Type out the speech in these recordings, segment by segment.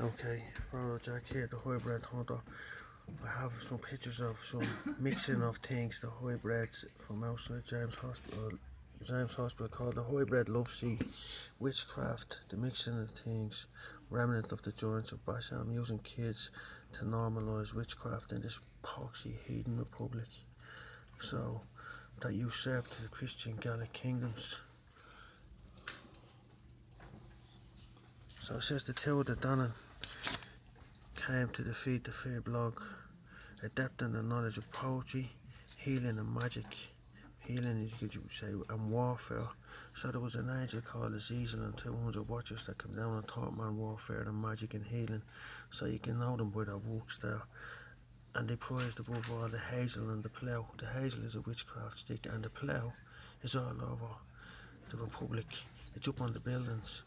Okay, Frodo Jack here, the hybrid hunter. I have some pictures of some mixing of things, the hybrids from outside James Hospital called the hybrid love seat, witchcraft, the mixing of things, remnant of the joints of Basham using kids to normalise witchcraft in this poxy heathen republic. So that usurped the Christian Gallic kingdoms. So it says the two of the Donnan came to defeat the fair blog, adept in the knowledge of poetry, healing and magic. Healing, you could say, and warfare. So there was an angel called Azazel and 200 watchers that came down and taught man warfare and magic and healing. So you can know them by their works there. And they prized above all the hazel and the plough. The hazel is a witchcraft stick and the plough is all over the republic. It's up on the buildings.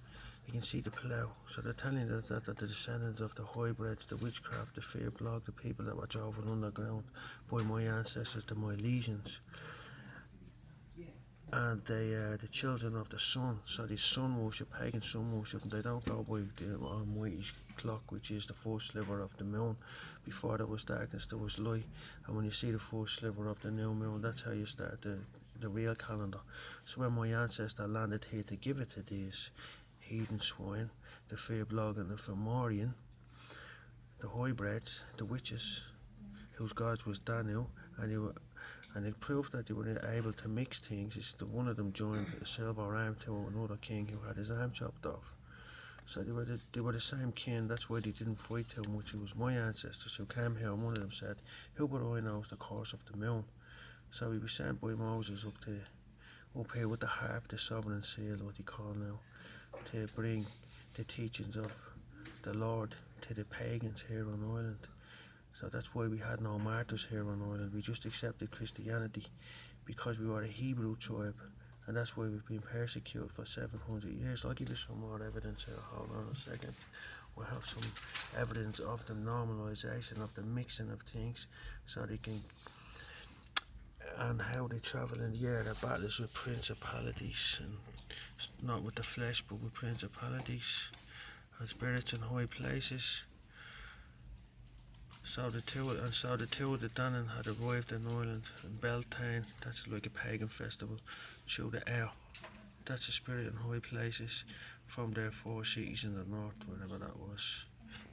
You can see the plough. So they're telling you that the descendants of the hybrids, the witchcraft, the fear blog, the people that were driven underground by my ancestors, the Milesians, and they are the children of the sun. So they sun worship, pagan sun worship, and they don't go by the almighty clock, which is the first sliver of the moon. Before there was darkness, there was light, and when you see the first sliver of the new moon, that's how you start the real calendar. So when my ancestor landed here to give it to these heathen swine, the Fairblog and the Fomorian, the hybrids, the witches, whose gods was Danu, and it proved that they were able to mix things. Is that one of them joined a silver arm to another king who had his arm chopped off. So they were the same kin. That's why they didn't fight too much. It was my ancestors who came here, and one of them said, "Who but I knows the course of the moon?" So he was sent by Moses up here with the harp, the sovereign seal, what he call now, to bring the teachings of the Lord to the pagans here on Ireland. So that's why we had no martyrs here on Ireland. We just accepted Christianity because we were a Hebrew tribe, and that's why we've been persecuted for 700 years. I'll give you some more evidence here. Hold on a second. We'll have some evidence of the normalization of the mixing of things, so they can, and how they travel in the air. Their battles with principalities, and not with the flesh, but with principalities and spirits in high places. So the two of the Danann had arrived in Ireland, in Beltane, that's like a pagan festival, through the air. That's a spirit in high places from their four cities in the north, wherever that was.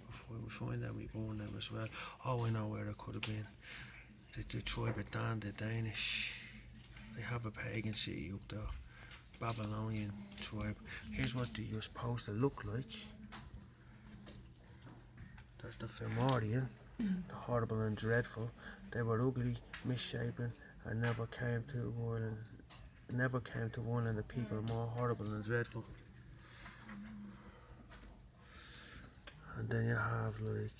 Before we find them, we burn them as well. Oh, I know where it could have been. The tribe of Dan, the Danish. They have a pagan city up there. Babylonian tribe. Here's what they were supposed to look like. That's the Fomorian, the horrible and dreadful. They were ugly, misshapen, and never came to Ireland the people more horrible and dreadful. And then you have like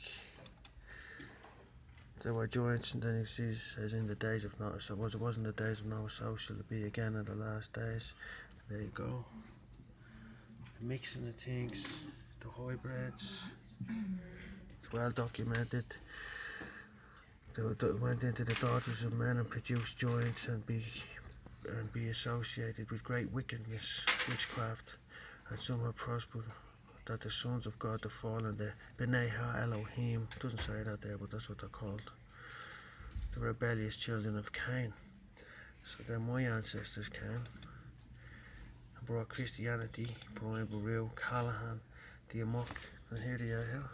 there were giants, and then he says in the days of Noah, so it wasn't the days of Noah, so shall it be again in the last days. There you go. The mixing of things, the hybrids. It's well documented. They went into the daughters of men and produced giants and be associated with great wickedness, witchcraft, and some have prospered. That the sons of God, the fallen, the B'nai Ha-Elohim, doesn't say that there, but that's what they're called, the rebellious children of Cain. So then my ancestors came and brought Christianity, Brian Baru, Callahan, the Amok, and here they are here.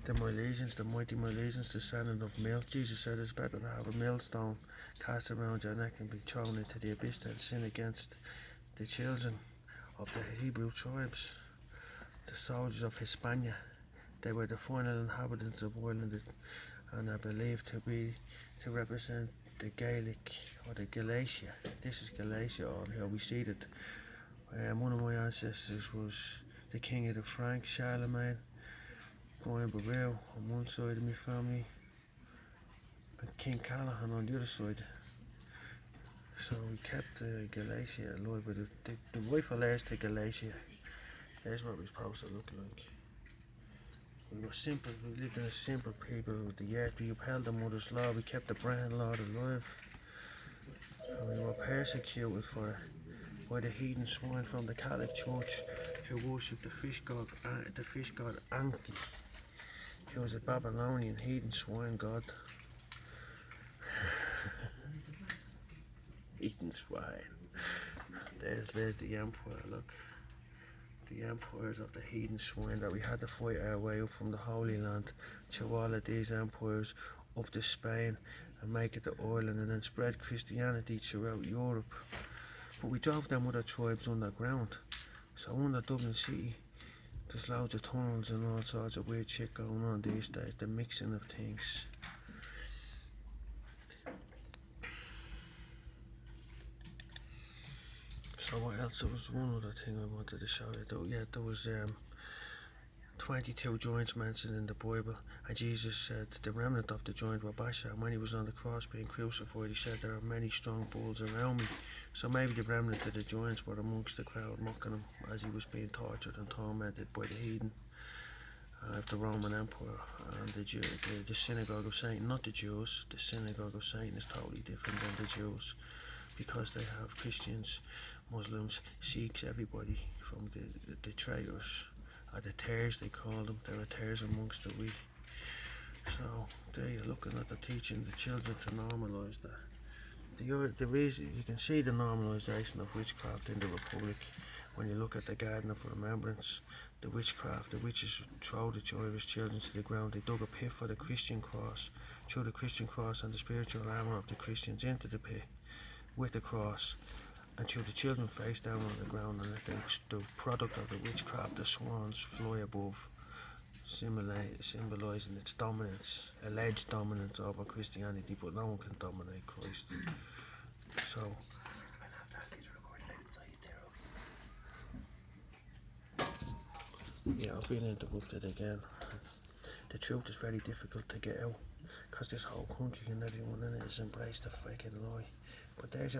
The Milesians, the mighty Milesians, descendant of milk. Jesus said it's better to have a millstone cast around your neck and be thrown into the abyss than sin against the children of the Hebrew tribes. The soldiers of Hispania, they were the final inhabitants of Ireland and are believed to represent the Gaelic or the Galatia. This is Galatia on here. We see that one of my ancestors was the king of the Franks, Charlemagne. Brian Baru on one side of my family, and King Callahan on the other side. So we kept Galatia alive, but the rifle heirs to Galatia. There's what we're supposed to look like. We were simple, we lived in a simple people with the earth. We upheld the mother's law, we kept the brand Lord alive. And we were persecuted for it. by the heathen swine from the Catholic Church who worshipped the fish god Anki, who was a Babylonian heathen swine god. Heathen swine. There's the empire, look. The empires of the heathen swine that we had to fight our way up from the Holy Land to all of these empires up to Spain and make it to Ireland and then spread Christianity throughout Europe. But we drove them other tribes underground. So under Dublin City, there's loads of tunnels and all sorts of weird shit going on these days, the mixing of things. So what else? There was one other thing I wanted to show you. There was 22 joints mentioned in the Bible, and Jesus said the remnant of the joint were Basha, and when he was on the cross being crucified, he said there are many strong bulls around me. So maybe the remnant of the joints were amongst the crowd mocking him as he was being tortured and tormented by the heathen of the Roman Empire and the synagogue of Satan. Not the Jews. The synagogue of Satan is totally different than the Jews, because they have Christians, Muslims, Sikhs, everybody from the traitors, or the tares they call them. There are tares amongst the wheat. So there you're looking at the teaching the children to normalise that. The reason you can see the normalisation of witchcraft in the Republic when you look at the Garden of Remembrance. The witchcraft, the witches throw the Irish children to the ground. They dug a pit for the Christian cross, threw the Christian cross and the spiritual armour of the Christians into the pit with the cross, and threw the children face down on the ground and let the product of the witchcraft, the swans, fly above, symbolising its dominance, alleged dominance over Christianity, but no one can dominate Christ. So yeah, I've been interrupted again. The truth is very difficult to get out, because this whole country and everyone in it has embraced the freaking lie. But there's